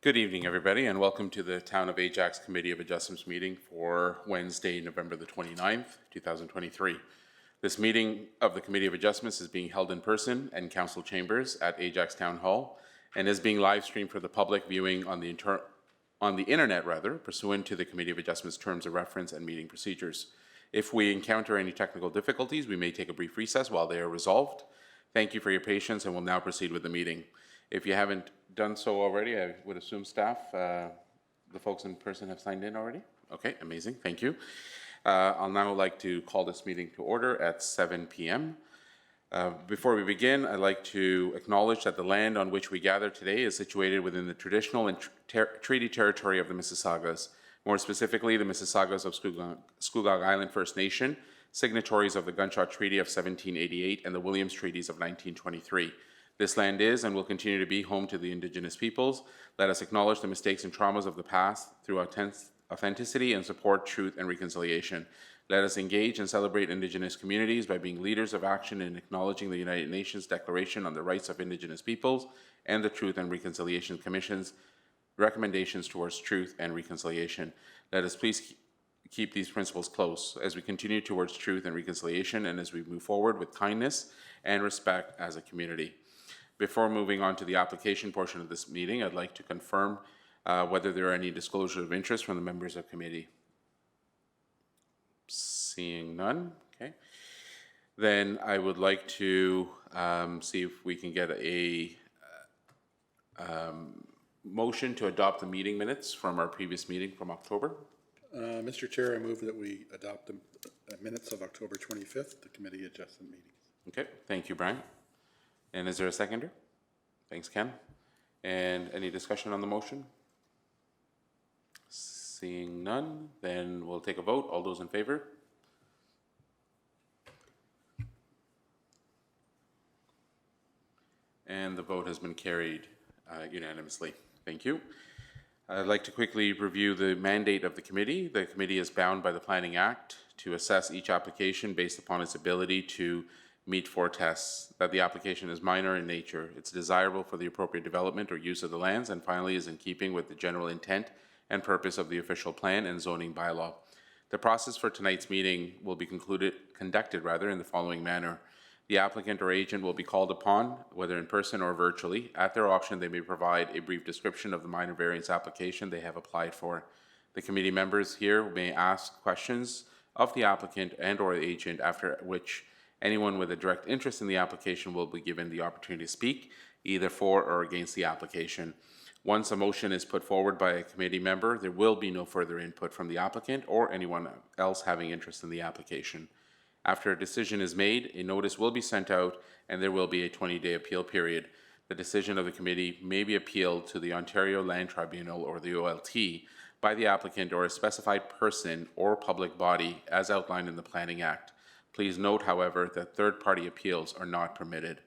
Good evening, everybody, and welcome to the Town of Ajax Committee of Adjustments meeting for Wednesday, November the 29th, 2023. This meeting of the Committee of Adjustments is being held in person in Council Chambers at Ajax Town Hall and is being live streamed for the public viewing on the internet, pursuant to the Committee of Adjustments terms of reference and meeting procedures. If we encounter any technical difficulties, we may take a brief recess while they are resolved. Thank you for your patience, and we'll now proceed with the meeting. If you haven't done so already, I would assume staff, the folks in person have signed in already? Okay, amazing, thank you. I'll now like to call this meeting to order at 7 p.m. Before we begin, I'd like to acknowledge that the land on which we gather today is situated within the traditional and treaty territory of the Mississaugas, more specifically the Mississaugas of Scugog Island First Nation, signatories of the Gunshot Treaty of 1788 and the Williams Treaties of 1923. This land is and will continue to be home to the Indigenous peoples. Let us acknowledge the mistakes and traumas of the past through authenticity and support truth and reconciliation. Let us engage and celebrate Indigenous communities by being leaders of action in acknowledging the United Nations Declaration on the Rights of Indigenous Peoples and the Truth and Reconciliation Commission's recommendations towards truth and reconciliation. Let us please keep these principles close as we continue towards truth and reconciliation and as we move forward with kindness and respect as a community. Before moving on to the application portion of this meeting, I'd like to confirm whether there are any disclosures of interest from the members of committee. Seeing none, okay. Then I would like to see if we can get a motion to adopt the meeting minutes from our previous meeting from October. Mr. Chair, I move that we adopt the minutes of October 25th, the committee adjustment meetings. Okay, thank you, Brian. And is there a seconder? Thanks, Ken. And any discussion on the motion? Seeing none, then we'll take a vote. All those in favor? And the vote has been carried unanimously. Thank you. I'd like to quickly review the mandate of the committee. The committee is bound by the Planning Act to assess each application based upon its ability to meet four tests: that the application is minor in nature, it's desirable for the appropriate development or use of the lands, and finally is in keeping with the general intent and purpose of the official plan and zoning bylaw. The process for tonight's meeting will be conducted in the following manner. The applicant or agent will be called upon, whether in person or virtually. At their option, they may provide a brief description of the minor variance application they have applied for. The committee members here may ask questions of the applicant and or the agent, after which anyone with a direct interest in the application will be given the opportunity to speak, either for or against the application. Once a motion is put forward by a committee member, there will be no further input from the applicant or anyone else having interest in the application. After a decision is made, a notice will be sent out and there will be a 20-day appeal period. The decision of the committee may be appealed to the Ontario Land Tribunal or the OLT by the applicant or a specified person or public body as outlined in the Planning Act. Please note, however, that third-party appeals are not permitted.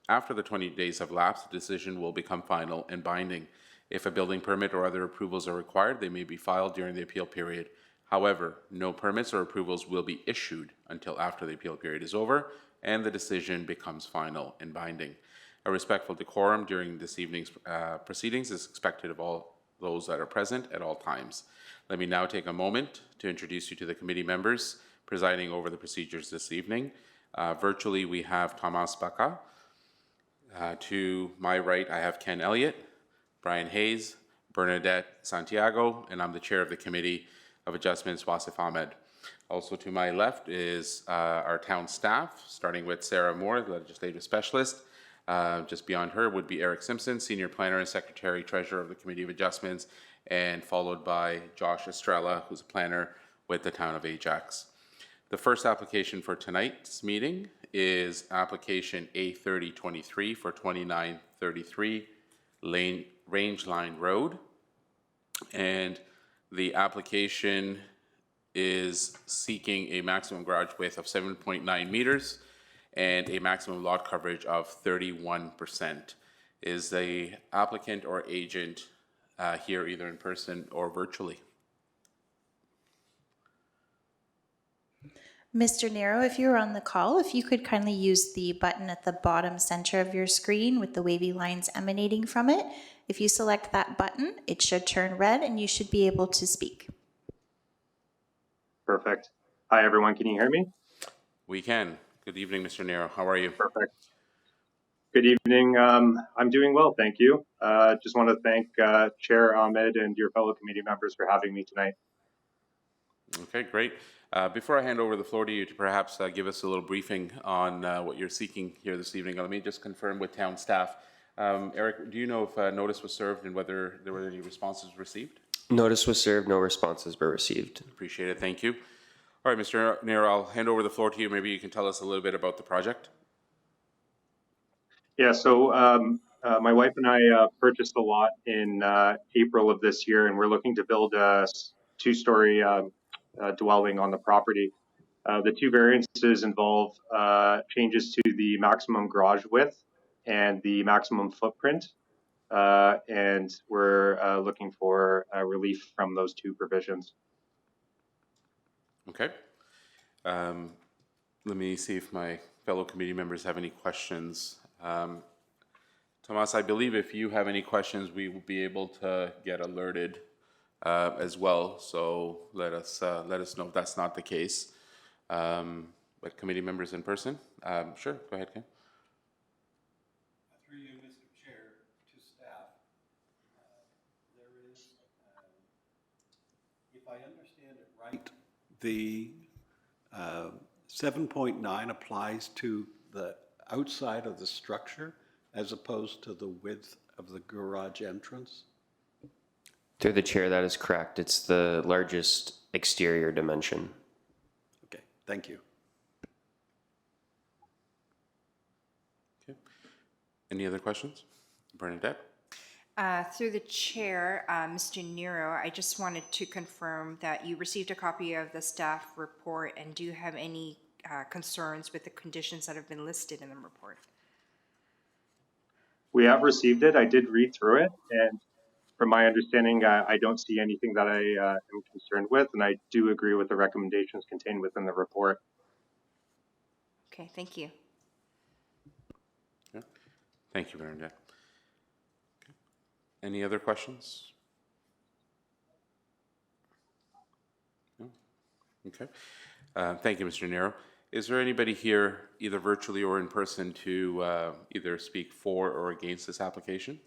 After the 20 days have lapsed, the decision will become final and binding. If a building permit or other approvals are required, they may be filed during the appeal period. However, no permits or approvals will be issued until after the appeal period is over and the decision becomes final and binding. A respectful decorum during this evening's proceedings is expected of all those that are present at all times. Let me now take a moment to introduce you to the committee members presiding over the procedures this evening. Virtually, we have Thomas Baca. To my right, I have Ken Elliott, Brian Hayes, Bernadette Santiago, and I'm the chair of the Committee of Adjustments, Wasif Ahmed. Also to my left is our town staff, starting with Sarah Moore, the legislative specialist. Just beyond her would be Eric Simpson, senior planner and secretary treasurer of the Committee of Adjustments, and followed by Josh Estrella, who's a planner with the town of Ajax. The first application for tonight's meeting is application A3023 for 2933 Range Line Road. And the application is seeking a maximum garage width of 7.9 meters and a maximum lot coverage of 31%. Is the applicant or agent here either in person or virtually? Mr. Nero, if you're on the call, if you could kindly use the button at the bottom center of your screen with the wavy lines emanating from it. If you select that button, it should turn red and you should be able to speak. Perfect. Hi, everyone. Can you hear me? We can. Good evening, Mr. Nero. How are you? Perfect. Good evening. I'm doing well, thank you. Just want to thank Chair Ahmed and your fellow committee members for having me tonight. Okay, great. Before I hand over the floor to you to perhaps give us a little briefing on what you're seeking here this evening, let me just confirm with town staff. Eric, do you know if notice was served and whether there were any responses received? Notice was served, no responses were received. Appreciate it, thank you. All right, Mr. Nero, I'll hand over the floor to you. Maybe you can tell us a little bit about the project. Yeah, so my wife and I purchased the lot in April of this year, and we're looking to build a two-story dwelling on the property. The two variances involve changes to the maximum garage width and the maximum footprint, and we're looking for relief from those two provisions. Okay. Let me see if my fellow committee members have any questions. Tomas, I believe if you have any questions, we will be able to get alerted as well. So let us know if that's not the case. But committee members in person, sure. Go ahead, Ken. Through you, Mr. Chair, to staff, there is, if I understand it right, the 7.9 applies to the outside of the structure as opposed to the width of the garage entrance? Through the chair, that is correct. It's the largest exterior dimension. Okay, thank you. Okay. Any other questions? Bernadette? Through the chair, Mr. Nero, I just wanted to confirm that you received a copy of the staff report, and do you have any concerns with the conditions that have been listed in the report? We have received it. I did read through it, and from my understanding, I don't see anything that I am concerned with, and I do agree with the recommendations contained within the report. Okay, thank you. Yeah. Thank you, Bernadette. Okay. Any other questions? No? Okay. Thank you, Mr. Nero. Is there anybody here, either virtually or in person, to either speak for or against this application?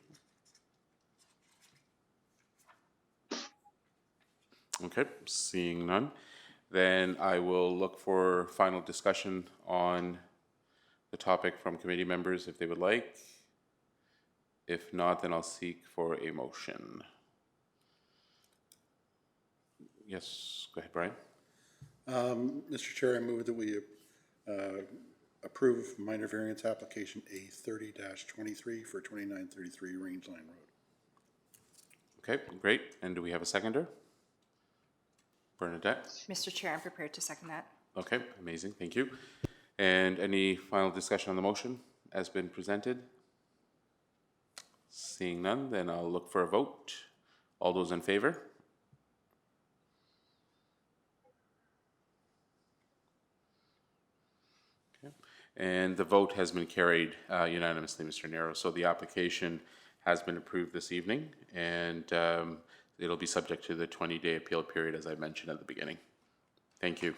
Okay, seeing none, then I will look for final discussion on the topic from committee members if they would like. If not, then I'll seek for a motion. Yes, go ahead, Brian. Mr. Chair, I move that we approve minor variance application A30-23 for 2933 Rangeline Road. Okay, great. And do we have a seconder? Bernadette? Mr. Chair, I'm prepared to second that. Okay, amazing, thank you. And any final discussion on the motion as been presented? Seeing none, then I'll look for a vote. All those in favor? Okay. And the vote has been carried unanimously, Mr. Nero. So the application has been approved this evening, and it'll be subject to the 20-day appeal period, as I mentioned at the beginning. Thank you.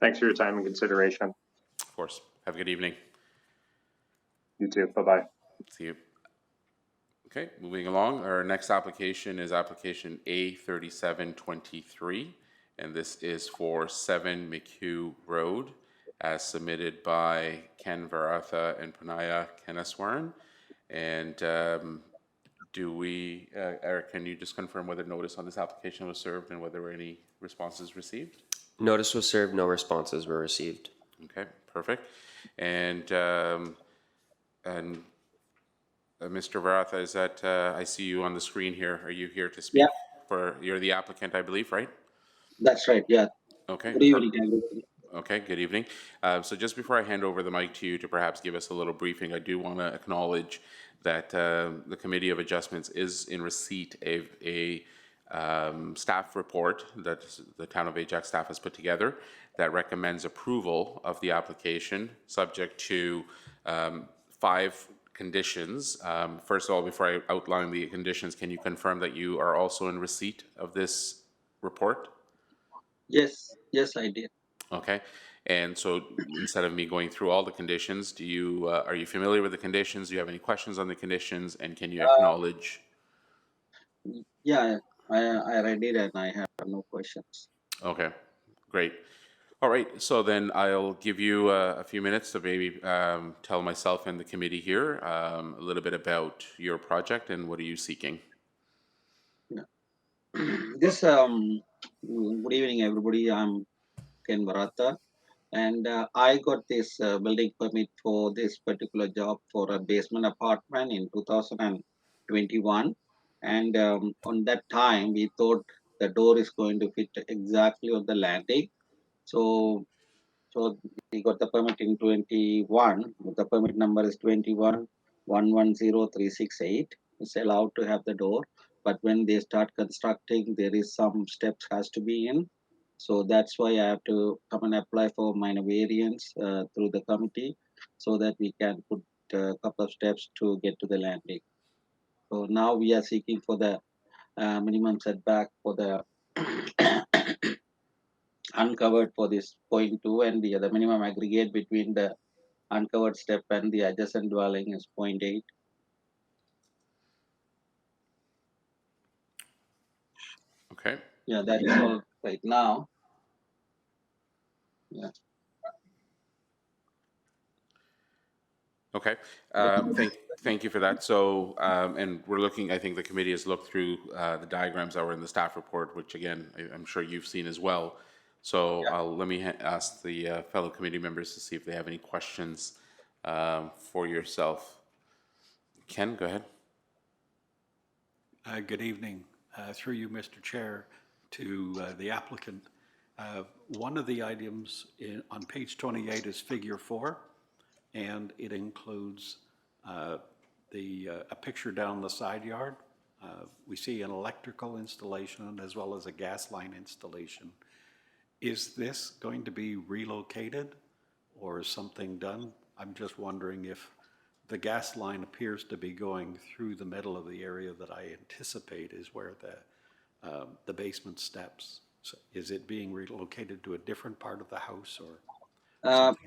Thanks for your time and consideration. Of course. Have a good evening. You too. Bye-bye. See you. Okay, moving along. Our next application is application A3723, and this is for 7 McHugh Road, as submitted by Ken Varatha and Panaya Keneswaran. And do we, Eric, can you just confirm whether notice on this application was served and whether there were any responses received? Notice was served, no responses were received. Okay, perfect. And Mr. Varatha, is that, I see you on the screen here. Are you here to speak? Yeah. You're the applicant, I believe, right? That's right, yeah. Okay. Good evening, everybody. Okay, good evening. So just before I hand over the mic to you to perhaps give us a little briefing, I do want to acknowledge that the Committee of Adjustments is in receipt of a staff report that the Town of Ajax staff has put together that recommends approval of the application, subject to 5 conditions. First of all, before I outline the conditions, can you confirm that you are also in receipt of this report? Yes, yes, I did. Okay. And so instead of me going through all the conditions, do you, are you familiar with the conditions? Do you have any questions on the conditions? And can you acknowledge? Yeah, I read it and I have no questions. Okay, great. All right, so then I'll give you a few minutes to maybe tell myself and the committee here a little bit about your project and what are you seeking? This good evening, everybody. I'm Ken Barata, and I got this building permit for this particular job for a basement apartment in 2021. And on that time, we thought the door is going to fit exactly on the landing. So we got the permit in 21. The permit number is 21-110368. It's allowed to have the door, but when they start constructing, there is some steps has to be in. So that's why I have to come and apply for minor variance through the committee, so that we can put a couple of steps to get to the landing. So now we are seeking for the minimum setback for the uncovered for this 0.2, and the other minimum aggregate between the uncovered step and the adjacent dwelling is 0.8. Okay, Yeah, that is all right now. Yeah. okay. Thank you for that. So, and we're looking, I think the committee has looked through the diagrams that were in the staff report, which again, I'm sure you've seen as well. So let me ask the fellow committee members to see if they have any questions for yourself. Ken, go ahead. Good evening. Through you, Mr. Chair, to the applicant. One of the items on page 28 is figure 4, and it includes a picture down the side yard. We see an electrical installation as well as a gas line installation. Is this going to be relocated or is something done? I'm just wondering if the gas line appears to be going through the middle of the area that I anticipate is where the basement steps. So is it being relocated to a different part of the house or?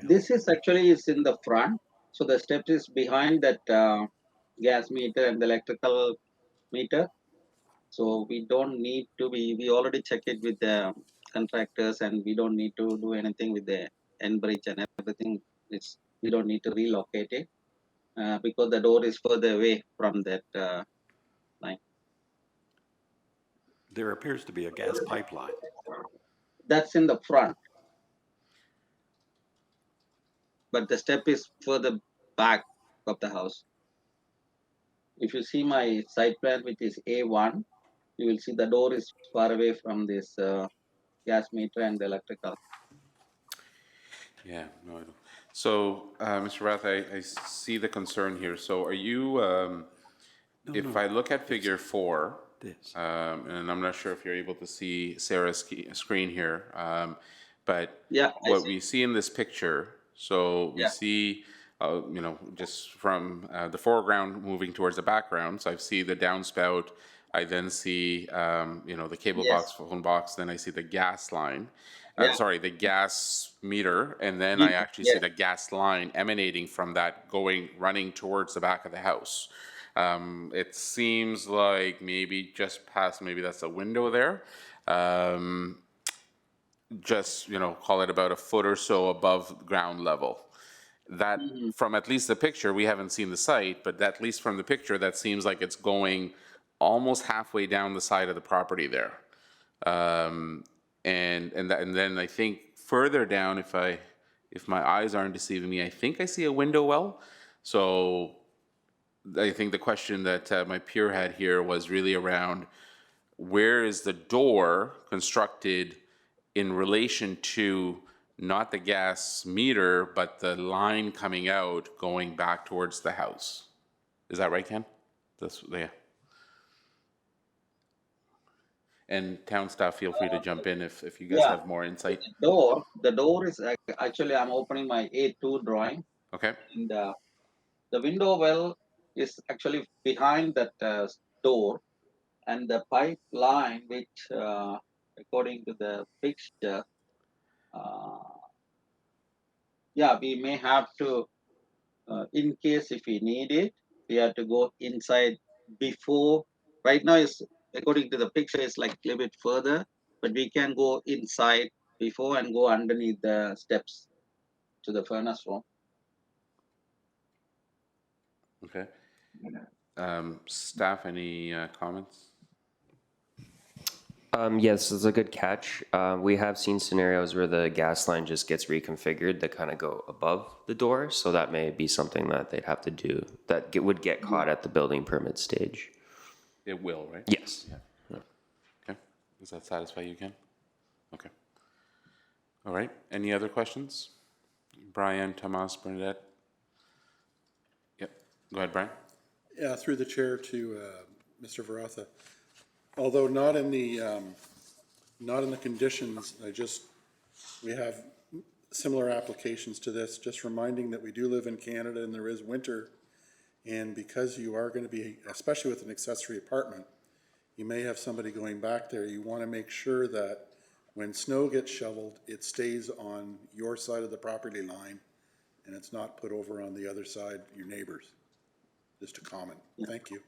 This is actually is in the front. So the steps is behind that gas meter and the electrical meter. So we don't need to we already checked it with the contractors, and we don't need to do anything with the end bridge and everything. We don't need to relocate it because the door is further away from that line. There appears to be a gas pipeline. That's in the front, but the step is further back of the house. If you see my site plan, which is A1, you will see the door is far away from this gas meter and the electrical. Yeah, no, I don't. So, Mr. Rath, I see the concern here. So are you, if I look at figure 4, and I'm not sure if you're able to see Sarah's screen here, but yeah, what we see in this picture, so we Yeah. see, you know, just from the foreground moving towards the background. So I see the downspout. I then see, you know, the cable box, phone box. Then I see the gas line. Sorry, the gas meter, and then I actually see the gas line emanating from that running towards the back of the house. It seems like maybe just past, maybe that's a window there. Just, you know, call it about a foot or so above ground level. That, from at least the picture, we haven't seen the site, but at least from the picture, that seems like it's going almost halfway down the side of the property there. And then I think further down, if my eyes aren't deceiving me, I think I see a window well. So I think the question that my peer had here was really around where is the door constructed in relation to not the gas meter, but the line coming out going back towards the house. Is that right, Ken? Yeah. And town staff, feel free to jump in if you guys Yeah. have more insight. The door is actually, I'm opening my A2 drawing, Okay, and the window well is actually behind that door, and the pipeline, which according to the picture, yeah, we may have to, in case if we need it, we have to go inside before. Right now, is according to the picture, it's like a little bit further, but we can go inside before and go underneath the steps to the furnace room. okay. Staff, any comments? Yes, it's a good catch. We have seen scenarios where the gas line just gets reconfigured to kind of go above the door, so that may be something that they'd have to do, that would get caught at the building permit stage. It will, right? Yes. Okay, does that satisfy you, Ken? Okay. All right, any other questions? Brian, Tomas, Bernadette? Yep, go ahead, Brian. Yeah, through the chair to Mr. Varatha. Although not in the conditions, we have similar applications to this, just reminding that we do live in Canada and there is winter. And because you are going to be, especially with an accessory apartment, you may have somebody going back there. You want to make sure that when snow gets shoveled, it stays on your side of the property line and it's not put over on the other side, your neighbors. Just a comment. Thank you.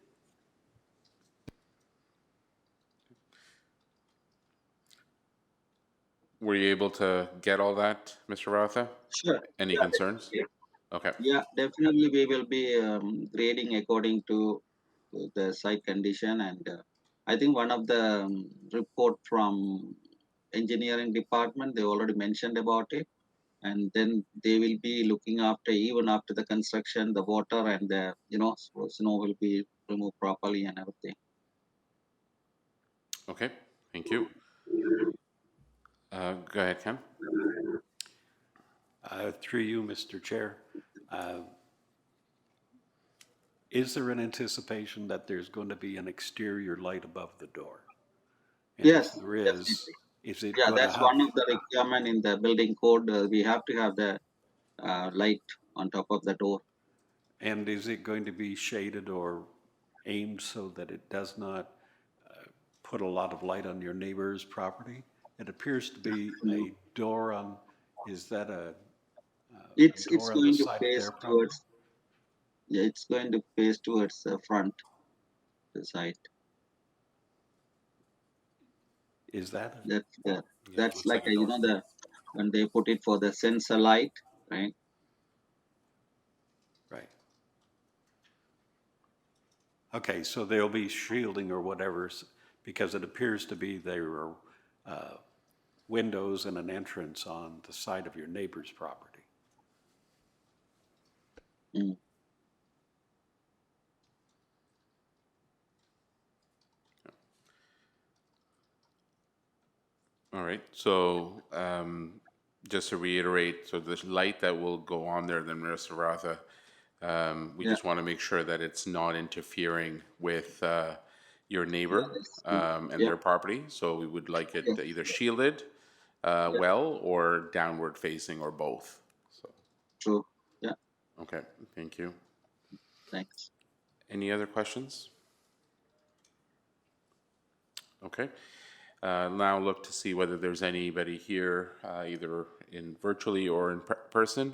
Were you able to get all that, Mr. Varatha? Sure. Any Yeah, concerns? yeah. Okay, Yeah, definitely we will be grading according to the site condition, and I think one of the report from engineering department, they already mentioned about it, and then they will be looking after, even after the construction, the water and the, snow will be removed properly and everything. okay, thank you. Go ahead, Ken. Through you, Mr. Chair, is there an anticipation that there's going to be an exterior light above the door? And Yes, if there definitely. is it Yeah, going to that's have, one of the requirement in the building code. We have to have the light on top of the door. and is it going to be shaded or aimed so that it does not put a lot of light on your neighbor's property? It appears to be a door on, is that a It's door on the going to side of face their property? towards, yeah, it's going to face towards the front, the side. Is that? That's looks like like a door. when they put it for the sensor light, right? Right. Okay, so there'll be shielding or whatever, because it appears to be there are windows and an entrance on the side of your neighbor's property. Mm. All right, so just to reiterate, so the light that will go on there, then Mr. Varatha, we just want to make sure that it's not interfering with your neighbor and their property. So we would like it either shielded well or downward facing or both. So, True. Yeah. okay, thank you. Thanks. Any other questions? Okay. Now look to see whether there's anybody here, either in virtually or in person,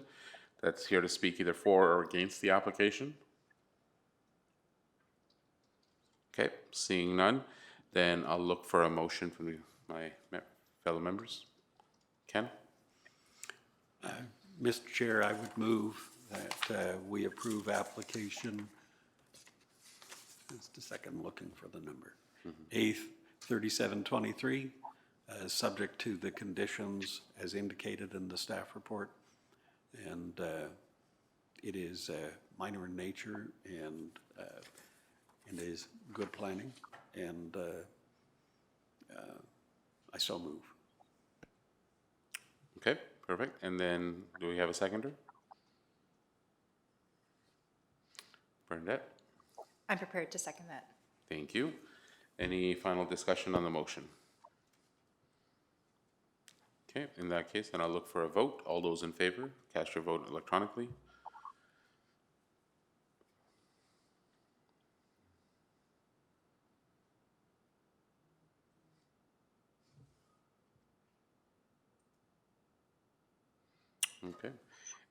that's here to speak either for or against the application. Okay, seeing none, then I'll look for a motion from my fellow members. Ken? Mr. Chair, I would move that we approve application, just a second, I'm looking for the number, A3723, subject to the conditions as indicated in the staff report. And it is minor in nature and is good planning, and I so move. Okay, perfect. And then do we have a seconder? Bernadette? I'm prepared to second that. Thank you. Any final discussion on the motion? Okay, in that case, then I'll look for a vote. All those in favor, cast your vote electronically. Okay,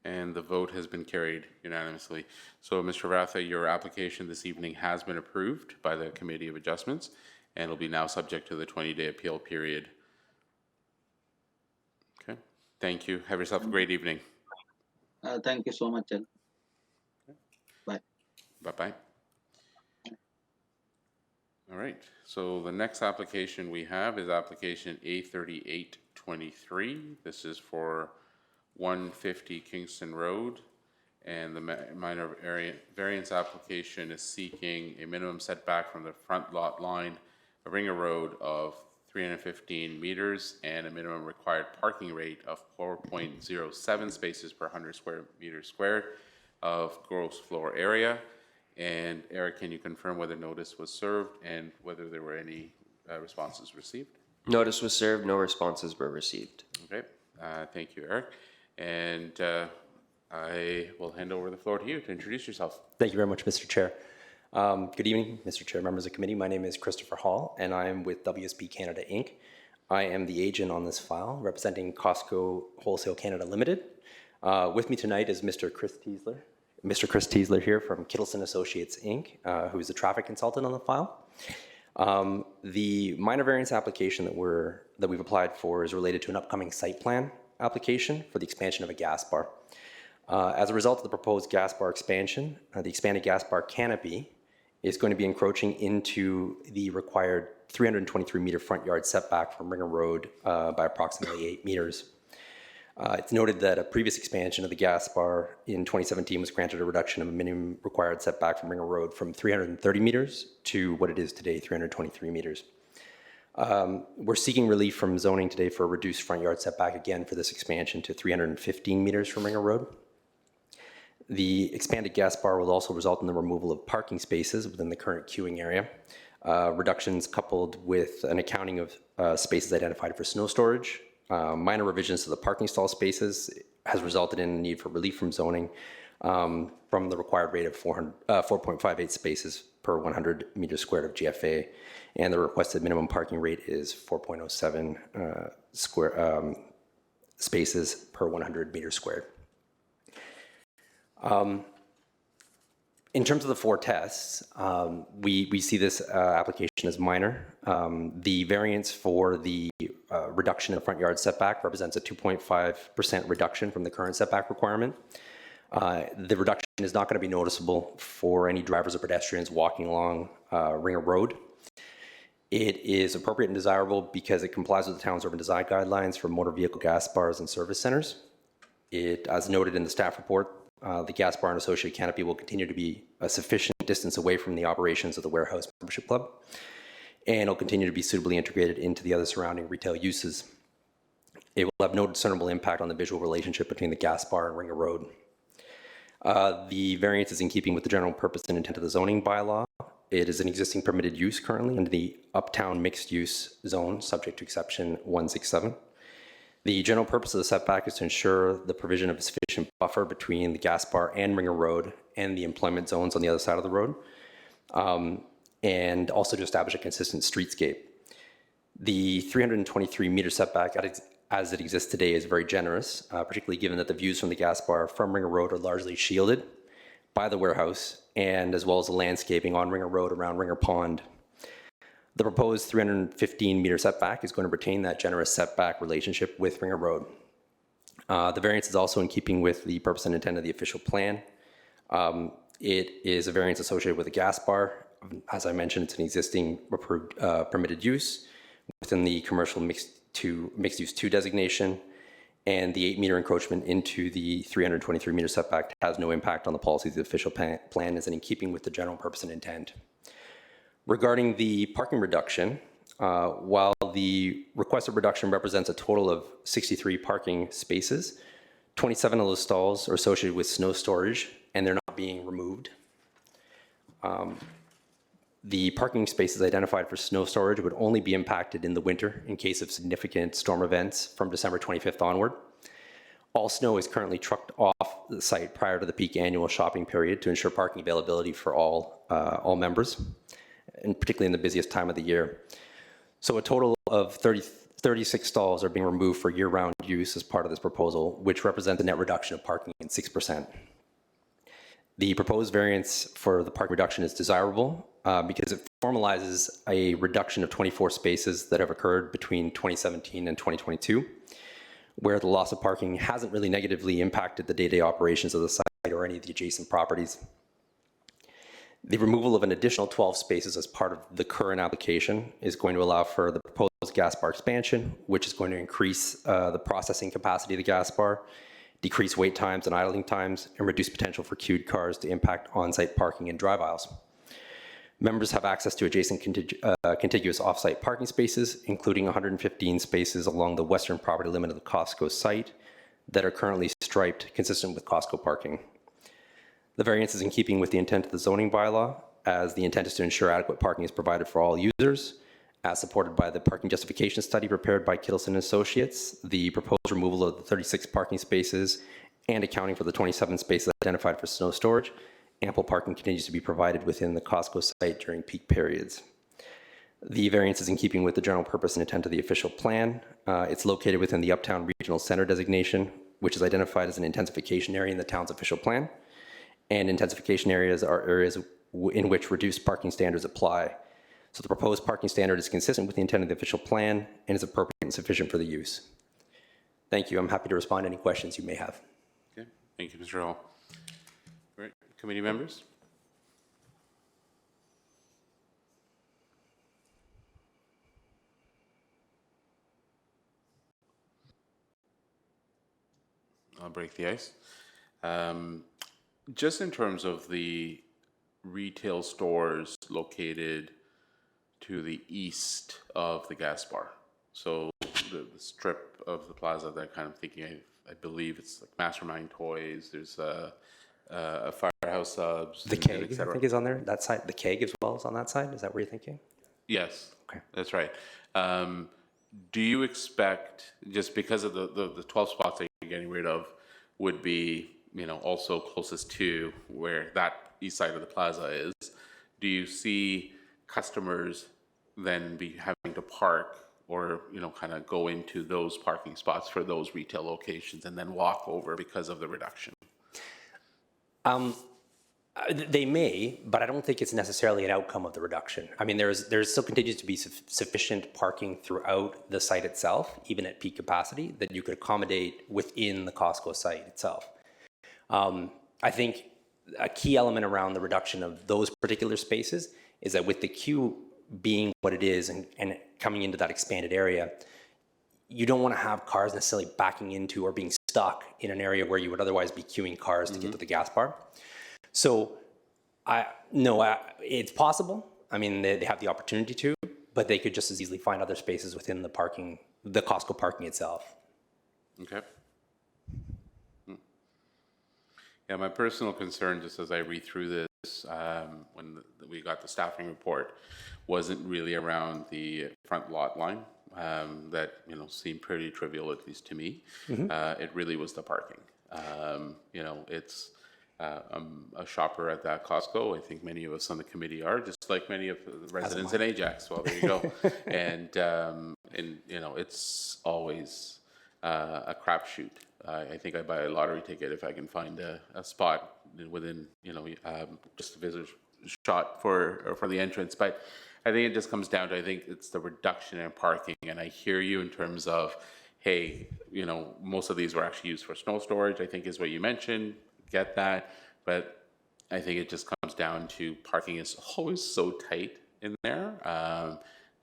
and the vote has been carried unanimously. So, Mr. Ratha, your application this evening has been approved by the Committee of Adjustments and will be now subject to the 20-day appeal period. Okay, thank you. Have yourself a great evening. Thank you so much, sir. Bye. Bye-bye. All right, so the next application we have is application A3823. This is for 150 Kingston Road, and the minor variance application is seeking a minimum setback from the front lot line of Ringer Road of 315 meters and a minimum required parking rate of 4.07 spaces per 100 square meters squared of gross floor area. And Eric, can you confirm whether notice was served and whether there were any responses received? Notice was served, no responses were received. Okay, thank you, Eric. And I will hand over the floor to you to introduce yourself. Thank you very much, Mr. Chair. Good evening, Mr. Chair, members of the committee. My name is Christopher Hall, and I am with WSP Canada, Inc. I am the agent on this file, representing Costco Wholesale Canada Limited. With me tonight is Mr. Chris Teasler. Mr. Chris Teasler here from Kittleson Associates, Inc., who is the traffic consultant on the file. The minor variance application that we've applied for is related to an upcoming site plan application for the expansion of a gas bar. As a result of the proposed gas bar expansion, the expanded gas bar canopy is going to be encroaching into the required 323-meter front yard setback from Ringer Road by approximately 8 meters. It's noted that a previous expansion of the gas bar in 2017 was granted a reduction of a minimum required setback from Ringer Road from 330 meters to what it is today, 323 meters. We're seeking relief from zoning today for a reduced front yard setback again for this expansion to 315 meters from Ringer Road. The expanded gas bar will also result in the removal of parking spaces within the current queuing area. Reductions coupled with an accounting of spaces identified for snow storage. Minor revisions to the parking stall spaces has resulted in a need for relief from zoning from the required rate of 4.58 spaces per 100 meters squared of GFA, and the requested minimum parking rate is 4.07 spaces per 100 meters squared. In terms of the 4 tests, we see this application as minor. The variance for the reduction in the front yard setback represents a 2.5% reduction from the current setback requirement. The reduction is not going to be noticeable for any drivers or pedestrians walking along Ringer Road. It is appropriate and desirable because it complies with the town's urban design guidelines for motor vehicle gas bars and service centers. It, as noted in the staff report, the gas bar and associated canopy will continue to be a sufficient distance away from the operations of the warehouse membership club, and it'll continue to be suitably integrated into the other surrounding retail uses. It will have no discernible impact on the visual relationship between the gas bar and Ringer Road. The variance is in keeping with the general purpose and intent of the zoning bylaw. It is an existing permitted use currently in the uptown mixed use zone, subject to exception 167. The general purpose of the setback is to ensure the provision of a sufficient buffer between the gas bar and Ringer Road and the employment zones on the other side of the road, and also to establish a consistent streetscape. The 323-meter setback as it exists today is very generous, particularly given that the views from the gas bar from Ringer Road are largely shielded by the warehouse, and as well as the landscaping on Ringer Road around Ringer Pond. The proposed 315-meter setback is going to retain that generous setback relationship with Ringer Road. The variance is also in keeping with the purpose and intent of the official plan. It is a variance associated with a gas bar. As I mentioned, it's an existing approved permitted use within the commercial mixed-use 2 designation, and the 8-meter encroachment into the 323-meter setback has no impact on the policies of the official plan, is in keeping with the general purpose and intent. Regarding the parking reduction, while the requested reduction represents a total of 63 parking spaces, 27 of those stalls are associated with snow storage, and they're not being removed. The parking spaces identified for snow storage would only be impacted in the winter in case of significant storm events from December 25th onward. All snow is currently trucked off the site prior to the peak annual shopping period to ensure parking availability for all members, and particularly in the busiest time of the year. So a total of 36 stalls are being removed for year-round use as part of this proposal, which represents a net reduction of parking in 6%. The proposed variance for the park reduction is desirable because it formalizes a reduction of 24 spaces that have occurred between 2017 and 2022, where the loss of parking hasn't really negatively impacted the day-to-day operations of the site or any of the adjacent properties. The removal of an additional 12 spaces as part of the current application is going to allow for the proposed gas bar expansion, which is going to increase the processing capacity of the gas bar, decrease wait times and idling times, and reduce potential for queued cars to impact on-site parking and drive aisles. Members have access to adjacent contiguous off-site parking spaces, including 115 spaces along the western property limit of the Costco site that are currently striped consistent with Costco parking. The variance is in keeping with the intent of the zoning bylaw, as the intent is to ensure adequate parking is provided for all users. As supported by the parking justification study prepared by Kittleson Associates, the proposed removal of the 36 parking spaces and accounting for the 27 spaces identified for snow storage, ample parking continues to be provided within the Costco site during peak periods. The variance is in keeping with the general purpose and intent of the official plan. It's located within the Uptown Regional Center designation, which is identified as an intensification area in the town's official plan. And intensification areas are areas in which reduced parking standards apply. So the proposed parking standard is consistent with the intent of the official plan and is appropriate and sufficient for the use. Thank you. I'm happy to respond to any questions you may have. Okay, thank you, Mr. Hall. All right, committee members? I'll break the ice. Just in terms of the retail stores located to the east of the gas bar, so the strip of the plaza that I'm kind of thinking, I believe it's like Mastermind Toys, there's a Firehouse Subs. The keg, I think, is on there. That side, the keg as well is on that side. Is that what you're thinking? Yes. Okay. That's right. Do you expect, just because of the 12 spots that you're getting rid of would be, you know, also closest to where that east side of the plaza is, do you see customers then be having to park or, you know, kind of go into those parking spots for those retail locations and then walk over because of the reduction? They may, but I don't think it's necessarily an outcome of the reduction. I mean, there still continues to be sufficient parking throughout the site itself, even at peak capacity, that you could accommodate within the Costco site itself. I think a key element around the reduction of those particular spaces is that with the queue being what it is and coming into that expanded area, you don't want to have cars necessarily backing into or being stuck in an area where you would otherwise be queuing cars to get to the gas bar. So, it's possible. I mean, they have the opportunity to, but they could just as easily find other spaces within the Costco parking itself. Okay. Yeah, my personal concern, just as I read through this, when we got the staffing report, wasn't really around the front lot line. That, you know, seemed pretty trivial, at least to me. It really was the parking. You know, it's I'm a shopper at that Costco. I think many of us on the committee are, just like many of the residents in Ajax. Well, there you go. and you know, it's always a crapshoot. I think I buy a lottery ticket if I can find a spot within, you know, just a visitor's shot for the entrance. But I think it just comes down to, I think it's the reduction in parking. And I hear you in terms of, hey, you know, most of these were actually used for snow storage, I think is what you mentioned. Get that. But I think it just comes down to parking is always so tight in there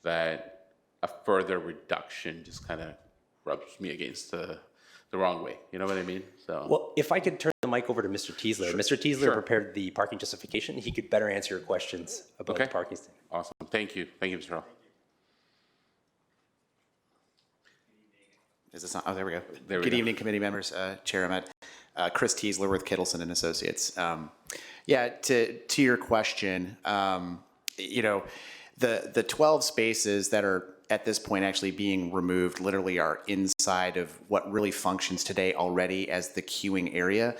that a further reduction just kind of rubs me against the wrong way. You know what I mean? So. Well, if I could turn the mic over to Mr. Teasler. Mr. Teasler prepared the parking justification. He could better answer your questions about the parking stand. Awesome. Thank you. Thank you, Mr. Hall. Is this on? Oh, there we go. There we Good go. evening, committee members, Chair Ahmed. Chris Teasler with Kittleson and Associates. Yeah, to your question, you know, the 12 spaces that are at this point actually being removed literally are inside of what really functions today already as the queuing area.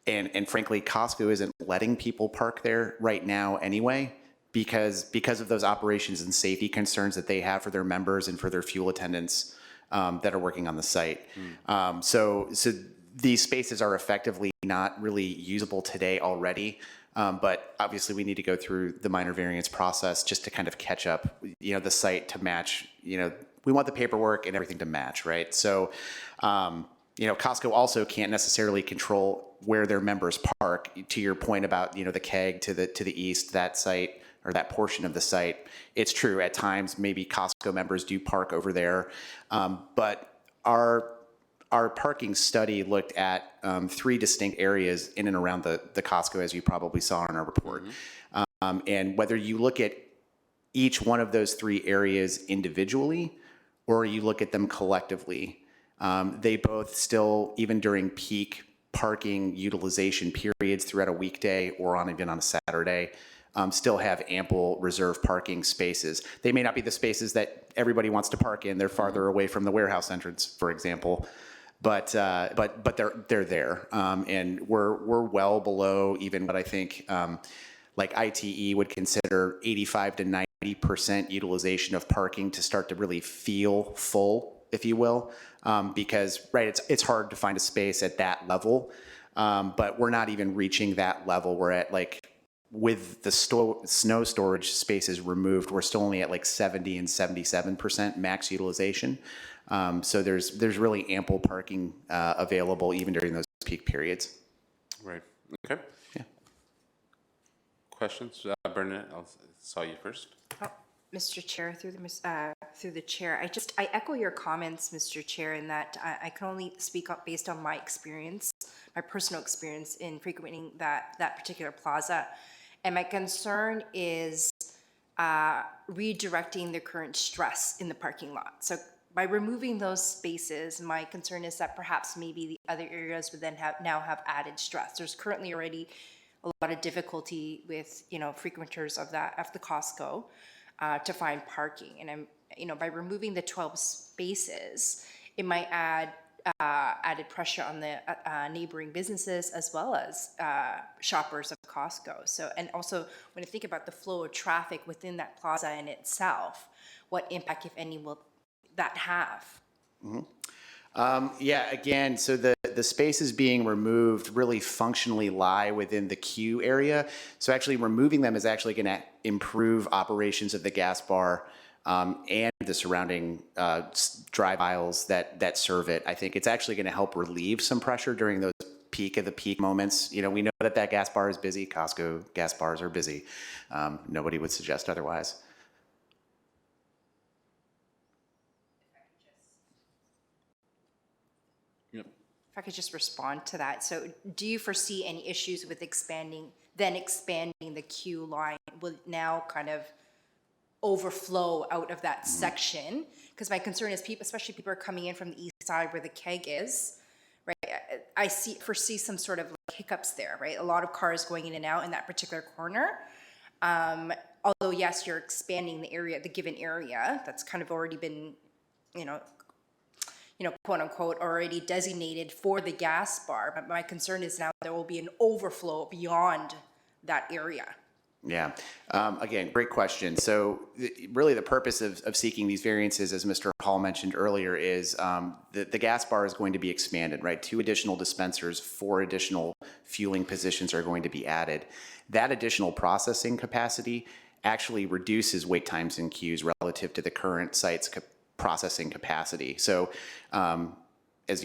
And frankly, Costco isn't letting people park there right now anyway, because of those operations and safety concerns that they have for their members and for their fuel attendants that are working on the site. So these spaces are effectively not really usable today already. But obviously we need to go through the minor variance process just to kind of catch up, you know, the site to match, you know, we want the paperwork and everything to match, right? So, you know, Costco also can't necessarily control where their members park. To your point about, you know, the keg to the east, that site or that portion of the site, it's true at times maybe Costco members do park over there, but our parking study looked at 3 distinct areas in and around the Costco, as you probably saw in our report. And whether you look at each one of those 3 areas individually, or you look at them collectively, they both still, even during peak parking utilization periods throughout a weekday or even on a Saturday, still have ample reserve parking spaces. They may not be the spaces that everybody wants to park in. They're farther away from the warehouse entrance, for example. But they're there, and we're well below even what I think like ITE would consider 85 to 90% utilization of parking to start to really feel full, if you will, because right, it's hard to find a space at that level, but we're not even reaching that level. We're at like, with the snow storage spaces removed, we're still only at like 70 and 77% max utilization. So there's really ample parking available even during those peak periods. Right. Okay. Yeah. Questions? Bernadette, I saw you first. Oh, Mr. Chair, through the chair, I echo your comments, Mr. Chair, in that I can only speak up based on my experience, my personal experience in frequenting that particular plaza. And my concern is redirecting the current stress in the parking lot. So by removing those spaces, my concern is that perhaps maybe the other areas would then now have added stress. There's currently already a lot of difficulty with, you know, frequenters of the Costco to find parking. And by removing the 12 spaces, it might add added pressure on the neighboring businesses as well as shoppers of Costco. So, and also when I think about the flow of traffic within that plaza in itself, what impact, if any, will that have? Yeah, again, so the spaces being removed really functionally lie within the queue area. So actually removing them is actually going to improve operations of the gas bar and the surrounding drive aisles that serve it. I think it's actually going to help relieve some pressure during those peak moments. You know, we know that gas bar is busy. Costco gas bars are busy. Nobody would suggest otherwise. If I could just respond to that. So do you foresee any issues with expanding the queue line? Will it now kind of overflow out of that section? Because my concern is especially people are coming in from the east side where the keg is, right? I foresee some sort of like hiccups there, right? A lot of cars going in and out in that particular corner. Although yes, you're expanding the given area that's kind of already been, quote unquote, already designated for the gas bar. But my concern is now there will be an overflow beyond that area. Yeah. Again, great question. So really the purpose of seeking these variances, as Mr. Hall mentioned earlier, is the gas bar is going to be expanded, right? 2 additional dispensers, 4 additional fueling positions are going to be added. That additional processing capacity actually reduces wait times in queues relative to the current site's processing capacity. So as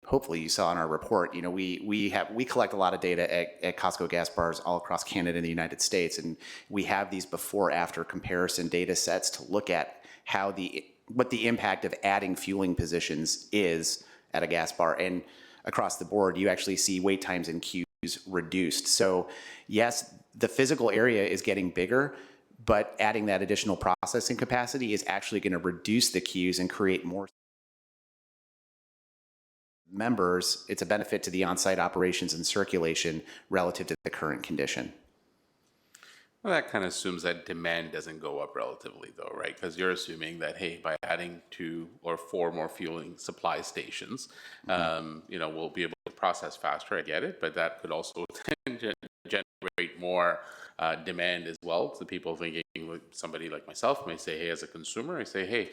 hopefully you saw in our report, we collect a lot of data at Costco gas bars all across Canada and the United States, and we have these before-after comparison data sets to look at what the impact of adding fueling positions is at a gas bar. And across the board, you actually see wait times in queues reduced. So yes, the physical area is getting bigger, but adding that additional processing capacity is actually going to reduce the queues and create more members. It's a benefit to the on-site operations and circulation relative to the current condition. Well, that kind of assumes that demand doesn't go up relatively though, right? Because you're assuming that, hey, by adding 2 or 4 more fueling supply stations, we'll be able to process faster. I get it, but that could also generate more demand as well. To people thinking, somebody like myself may say, hey, as a consumer, I say, hey,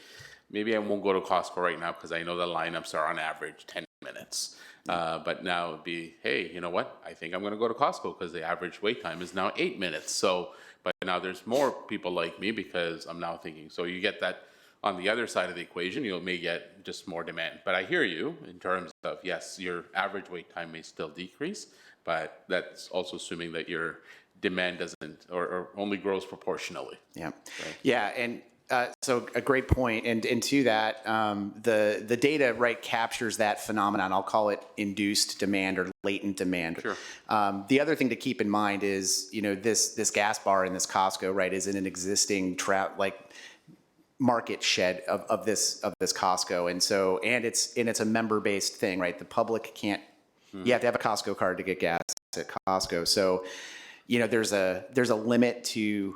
maybe I won't go to Costco right now because I know the lineups are on average 10 minutes. But now it'd be, hey, you know what? I think I'm going to go to Costco because the average wait time is now 8 minutes. So, but now there's more people like me because I'm now thinking. So you get that on the other side of the equation, you may get just more demand. But I hear you in terms of, yes, your average wait time may still decrease, but that's also assuming that your demand doesn't or only grows proportionally. Yeah. Right. Yeah. And so a great point. And to that, the data, right, captures that phenomenon. I'll call it induced demand or latent demand. Sure. The other thing to keep in mind is, this gas bar in this Costco, right, is in an existing market shed of this Costco. And it's a member-based thing, right? The public can't, you have to have a Costco card to get gas at Costco. So, there's a limit to,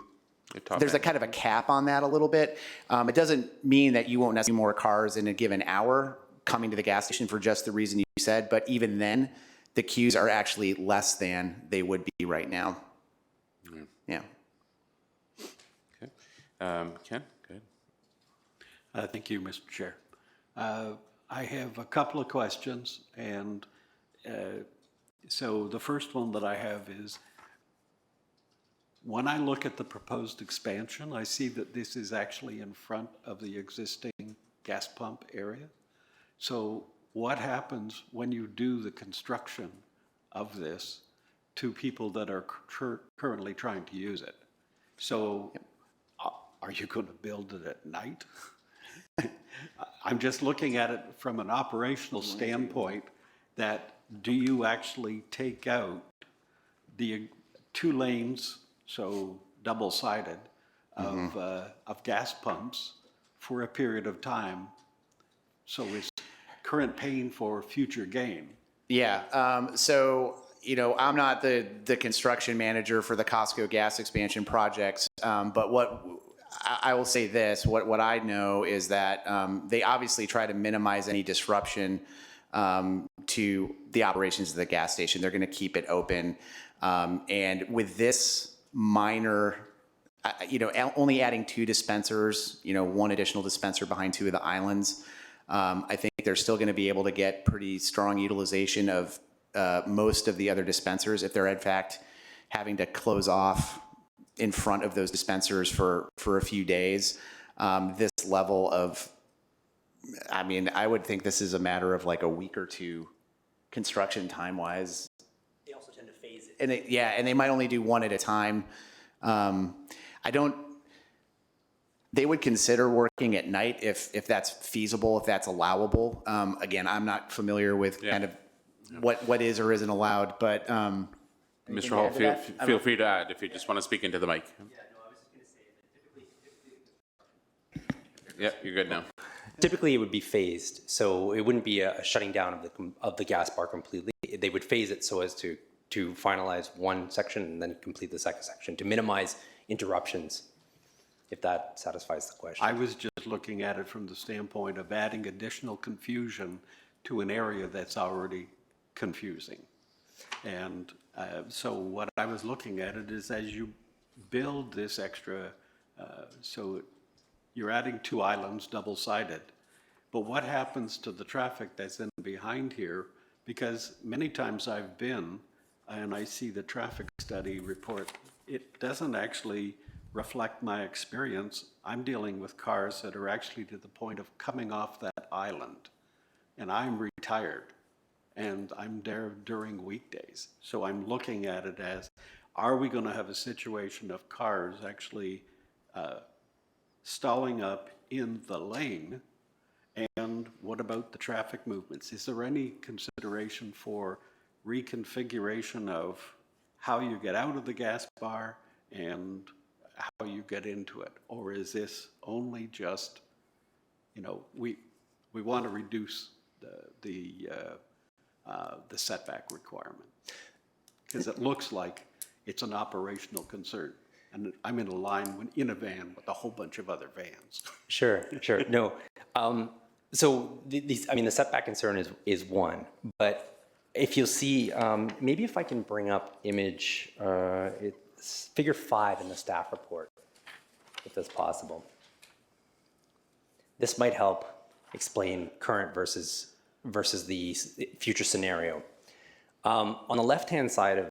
there's a kind of a cap on that a little bit. It doesn't mean that you won't necessarily see more cars in a given hour coming to the gas station for just the reason you said, but even then, the queues are actually less than they would be right now. Yeah. Okay. Ken, go ahead. Thank you, Mr. Chair. I have a couple of questions, and so the first one that I have is, when I look at the proposed expansion, I see that this is actually in front of the existing gas pump area. So what happens when you do the construction of this to people that are currently trying to use it? So are you going to build it at night? I'm just looking at it from an operational standpoint, that do you actually take out the 2 lanes, so double-sided, of gas pumps for a period of time, so it's current pain for future gain? Yeah. So, I'm not the construction manager for the Costco gas expansion projects, but what I will say this, what I know is that they obviously try to minimize any disruption to the operations of the gas station. They're going to keep it open. And with this minor, only adding 2 dispensers, 1 additional dispenser behind 2 of the islands, I think they're still going to be able to get pretty strong utilization of most of the other dispensers if they're in fact having to close off in front of those dispensers for a few days. This level of, I would think this is a matter of like a week or 2 construction time-wise. They also tend to phase it. And they might only do 1 at a time. They would consider working at night if that's feasible, if that's allowable. Again, I'm not familiar with kind of what is or isn't allowed, but Mr. Hall, feel free to add if you just want to speak into the mic. Yeah, no, I was just going to say that typically. Yeah, you're good now. Typically, it would be phased, so it wouldn't be a shutting down of the gas bar completely. They would phase it so as to finalize one section and then complete the second section to minimize interruptions, if that satisfies the question. I was just looking at it from the standpoint of adding additional confusion to an area that's already confusing. And so what I was looking at it is, as you build this extra, so you're adding 2 islands double-sided, but what happens to the traffic that's in behind here? Because many times I've been and I see the traffic study report, it doesn't actually reflect my experience. I'm dealing with cars that are actually to the point of coming off that island, and I'm retired and I'm there during weekdays. So I'm looking at it as, are we going to have a situation of cars actually stalling up in the lane? And what about the traffic movements? Is there any consideration for reconfiguration of how you get out of the gas bar and how you get into it? Or is this only just, we want to reduce the setback requirement? Because it looks like it's an operational concern. and I'm in a line in a van with a whole bunch of other vans. Sure, sure. No. So these, I mean, the setback concern is one, but if you'll see, maybe if I can bring up image, it's figure 5 in the staff report, if that's possible. This might help explain current versus the future scenario. On the left-hand side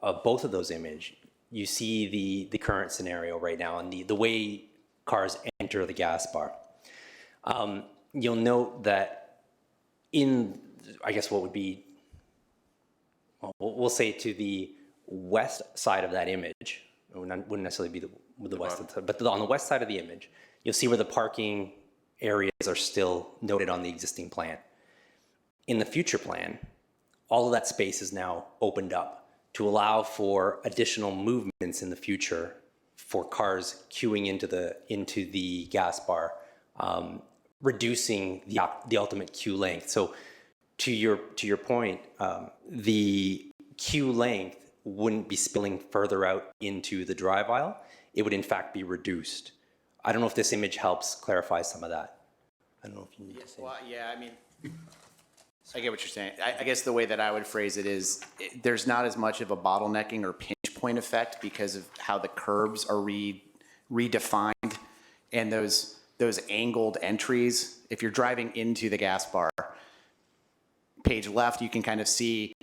of both of those images, you see the current scenario right now and the way cars enter the gas bar. You'll note that in, I guess what would be, well, we'll say to the west side of that image, it wouldn't necessarily be the west, but on the west side of the image, you'll see where the parking areas are still noted on the existing plan. In the future plan, all of that space is now opened up to allow for additional movements in the future for cars queuing into the gas bar, reducing the ultimate queue length. So to your point, the queue length wouldn't be spilling further out into the drive aisle. It would in fact be reduced. I don't know if this image helps clarify some of that. I don't know if you need to say. Well, yeah, I mean, I get what you're saying. I guess the way that I would phrase it is there's not as much of a bottlenecking or pinch point effect because of how the curbs are redefined and those angled entries. If you're driving into the gas bar, page left, you can kind of see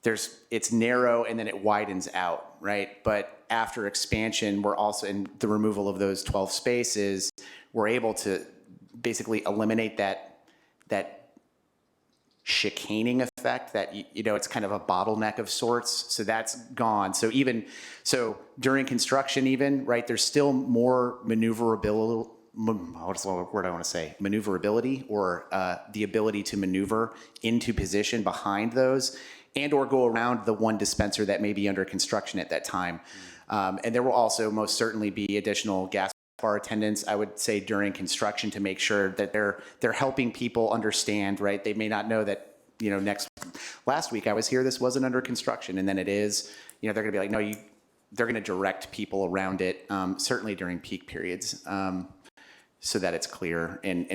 it's narrow and then it widens out, right? But after expansion, we're also in the removal of those 12 spaces, we're able to basically eliminate that chicaning effect that, it's kind of a bottleneck of sorts. So that's gone. So during construction even, right, there's still more maneuverability, what's the word I want to say? Maneuverability, or the ability to maneuver into position behind those and or go around the one dispenser that may be under construction at that time. And there will also most certainly be additional gas bar attendants, I would say, during construction to make sure that they're helping people understand, right? They may not know that, last week I was here, this wasn't under construction, and then it is. They're going to be like, no, they're going to direct people around it, certainly during peak periods, so that it's clear. And